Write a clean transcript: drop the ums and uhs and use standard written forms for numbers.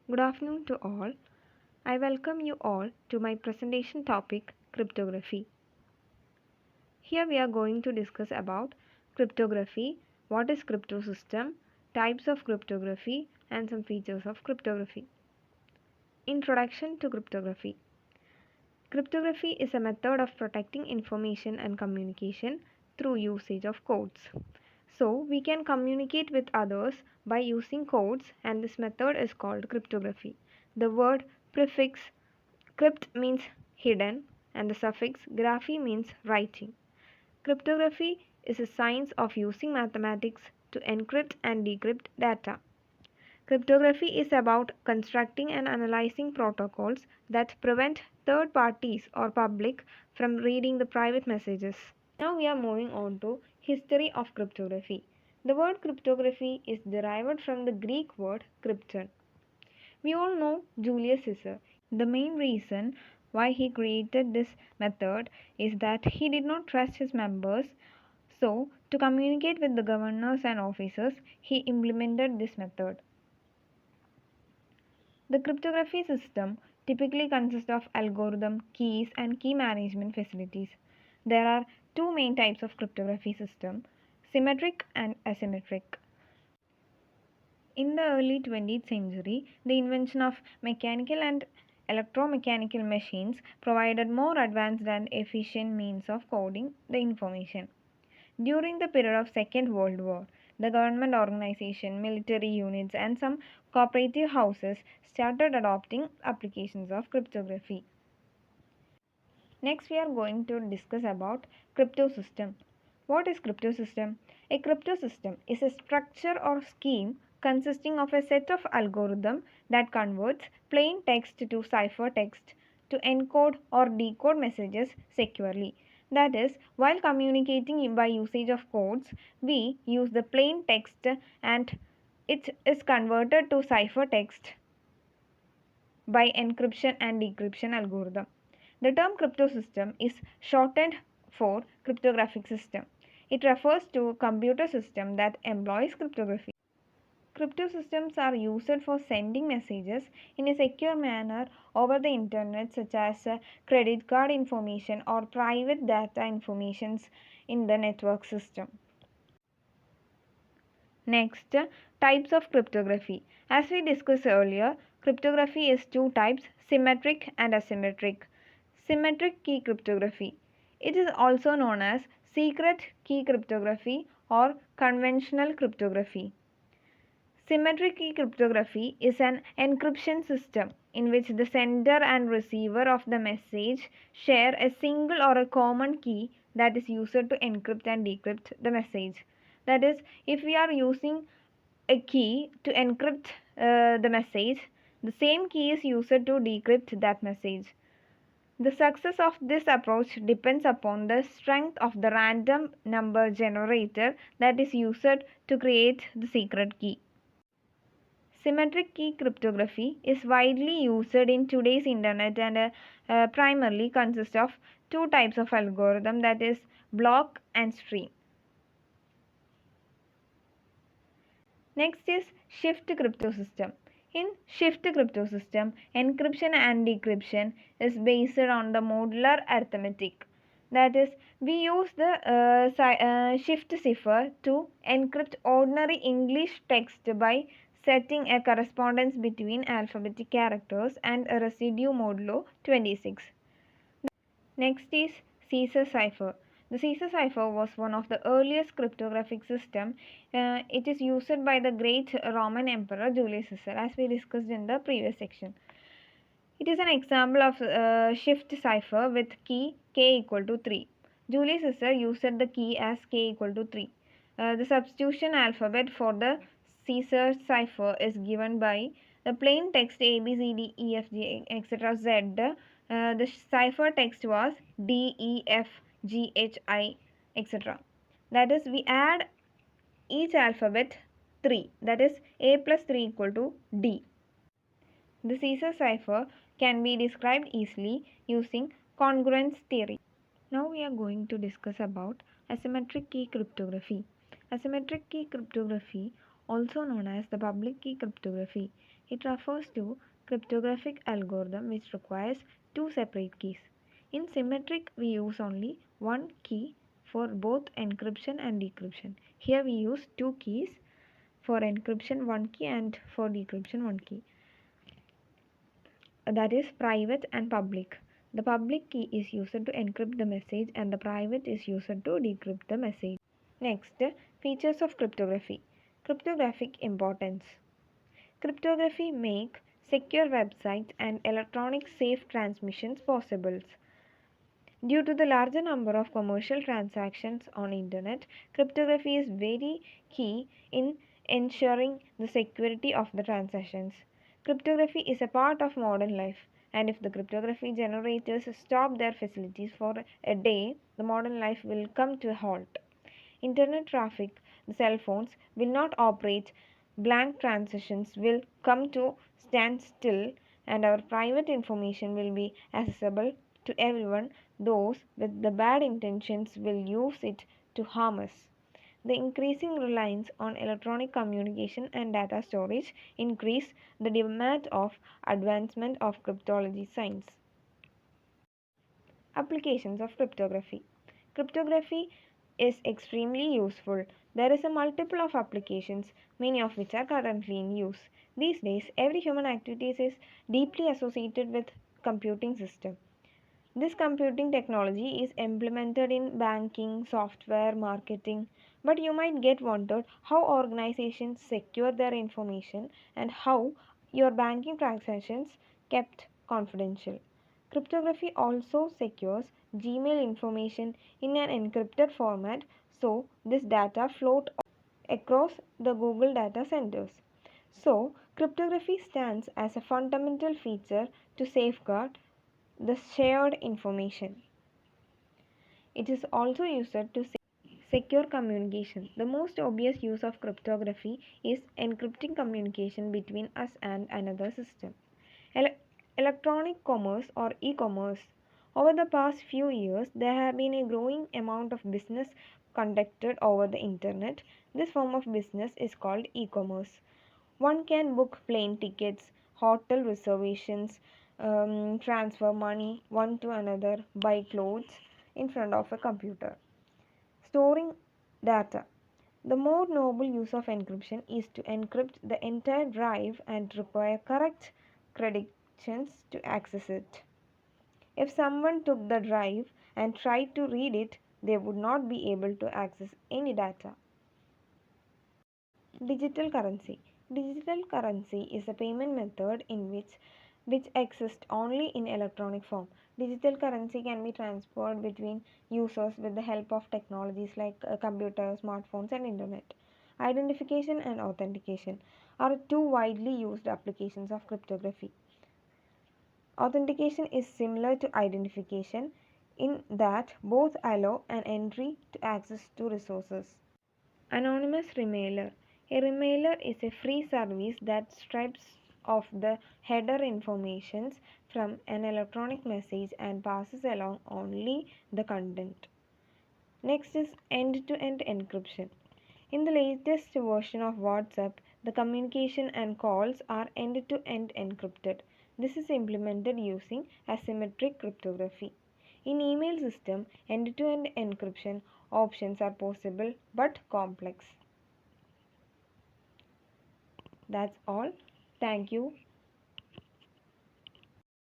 Good afternoon to all. I welcome you all to my presentation topic cryptography. Here we are going to discuss about cryptography, what is crypto system, types of cryptography and some features of cryptography. Introduction to cryptography. Cryptography is a method of protecting information and communication through usage of codes. So, we can communicate with others by using codes, and this method is called cryptography. The word prefix crypt means hidden, and the suffix graphy means writing. Cryptography is a science of using mathematics to encrypt and decrypt data. Cryptography is about constructing and analyzing protocols that prevent third parties or public from reading the private messages. Now we are moving on to history of cryptography. The word cryptography is derived from the Greek word krypton. We all know Julius Caesar. The main reason why he created this method is that he did not trust his members. So, to communicate with the governors and officers, he implemented this method. The cryptography system typically consists of algorithm, keys, and key management facilities. There are two main types of cryptography system, symmetric and asymmetric. In the early 20th century, the invention of mechanical and electromechanical machines provided more advanced and efficient means of coding the information. During the period of Second World War, the government organization, military units, and some cooperative houses started adopting applications of cryptography. Next, we are going to discuss about crypto system. What is crypto system? A crypto system is a structure or scheme consisting of a set of algorithms that converts plain text to ciphertext to encode or decode messages securely. That is, while communicating by usage of codes, we use the plain text and it is converted to ciphertext by encryption and decryption algorithm. The term crypto system is shortened for cryptographic system. It refers to a computer system that employs cryptography. Crypto systems are used for sending messages in a secure manner over the internet, such as credit card information or private data informations in the network system. Next, types of cryptography. As we discussed earlier, cryptography is two types, symmetric and asymmetric. Symmetric key cryptography. It is also known as secret key cryptography or conventional cryptography. Symmetric key cryptography is an encryption system in which the sender and receiver of the message share a single or a common key that is used to encrypt and decrypt the message. That is, if we are using a key to encrypt the message, the same key is used to decrypt that message. The success of this approach depends upon the strength of the random number generator that is used to create the secret key. Symmetric key cryptography is widely used in today's internet and primarily consists of two types of algorithm, that is block and stream. Next is shift crypto system. In shift crypto system, encryption and decryption is based on the modular arithmetic. That is, we use the shift cipher to encrypt ordinary English text by setting a correspondence between alphabetic characters and a residue modulo 26. Next is Caesar cipher. The Caesar cipher was one of the earliest cryptographic systems. It is used by the great Roman Emperor Julius Caesar, as we discussed in the previous section. It is an example of shift cipher with key k equal to 3. Julius Caesar used the key as k equal to 3. The substitution alphabet for the Caesar cipher is given by the plain text A, B, C, D, E, F, G, etc. Z. The cipher text was D, E, F, G, H, I, etc. That is, we add each alphabet 3. That is, A plus 3 equal to D. The Caesar cipher can be described easily using congruence theory. Now we are going to discuss about asymmetric key cryptography. Asymmetric key cryptography, also known as the public key cryptography, It refers to cryptographic algorithm which requires two separate keys. In symmetric, we use only one key for both encryption and decryption. Here we use two keys for encryption, one key, and for decryption, one key. That is private and public. The public key is used to encrypt the message and the private is used to decrypt the message. Next, features of cryptography. Cryptographic importance. Cryptography make secure websites and electronic safe transmissions possible. Due to the larger number of commercial transactions on internet, cryptography is very key in ensuring the security of the transactions. Cryptography is a part of modern life, and if the cryptography generators stop their facilities for a day, the modern life will come to a halt. Internet traffic, the cell phones will not operate, blank transactions will come to standstill, and our private information will be accessible to everyone. Those with the bad intentions will use it to harm us. The increasing reliance on electronic communication and data storage increase the demand of advancement of cryptology science. Applications of cryptography. Cryptography is extremely useful. There is a multiple of applications, many of which are currently in use. These days, every human activity is deeply associated with computing system. This computing technology is implemented in banking, software, marketing, but you might get wondered how organizations secure their information and how your banking transactions kept confidential. Cryptography also secures Gmail information in an encrypted format so this data float across the Google data centers. So, cryptography stands as a fundamental feature to safeguard the shared information. It is also used to secure communication. The most obvious use of cryptography is encrypting communication between us and another system. Ele- Electronic commerce or e-commerce. Over the past few years, there have been a growing amount of business conducted over the internet. This form of business is called e-commerce. One can book plane tickets, hotel reservations, transfer money one to another, buy clothes in front of a computer. Storing data. The more noble use of encryption is to encrypt the entire drive and require correct credentials to access it. If someone took the drive and tried to read it, they would not be able to access any data. Digital currency. Digital currency is a payment method which exists only in electronic form. Digital currency can be transferred between users with the help of technologies like computers, smartphones, and internet. Identification and authentication are two widely used applications of cryptography. Authentication is similar to identification in that both allow an entry to access to resources. Anonymous remailer. A remailer is a free service that strips off the header informations from an electronic message and passes along only the content. Next is end-to-end encryption. In the latest version of WhatsApp, the communication and calls are end-to-end encrypted. This is implemented using asymmetric cryptography. In email system, end-to-end encryption options are possible but complex. That's all. Thank you.